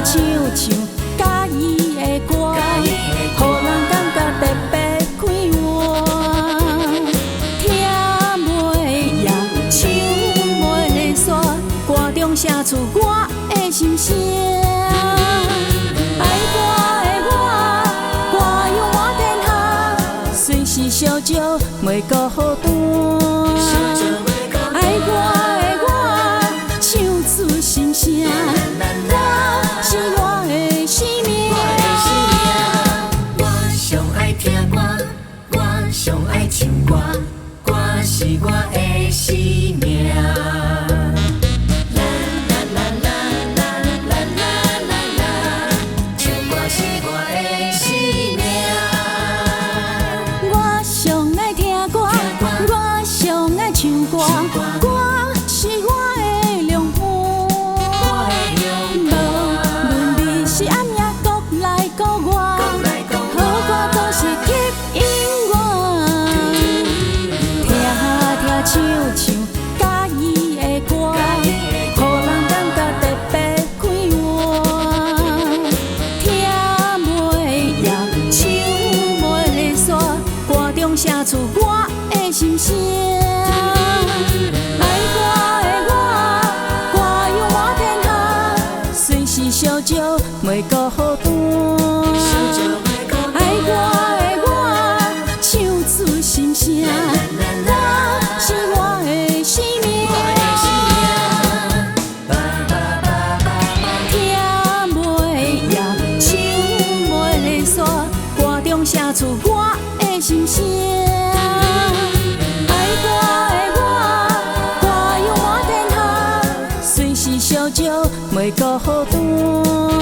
唱唱甲伊的歌，予人感觉特别快活。听袂厌，唱袂煞，歌中写出我的心声。爱歌的我，歌咏满天下，随时烧酒袂孤单。爱歌的我，唱出心声，它是我的生命。我上爱听歌，我上爱唱歌，歌是我的生命。啦啦啦啦啦啦啦啦啦，唱歌是我的生命。我上爱听歌，我上爱唱歌，歌是我的良伴。无论你是暗夜国来国外，好歌都是吸引我。听唱唱甲伊的歌，予人感觉特别快活。听袂厌，唱袂煞，歌中写出我的心声。爱歌的我，歌咏满天下，随时烧酒袂孤单。爱歌的我，唱出心声，它是我的生命。听袂厌，唱袂煞，歌中写出我的心声。爱歌的我，歌咏满天下，随时烧酒袂孤单。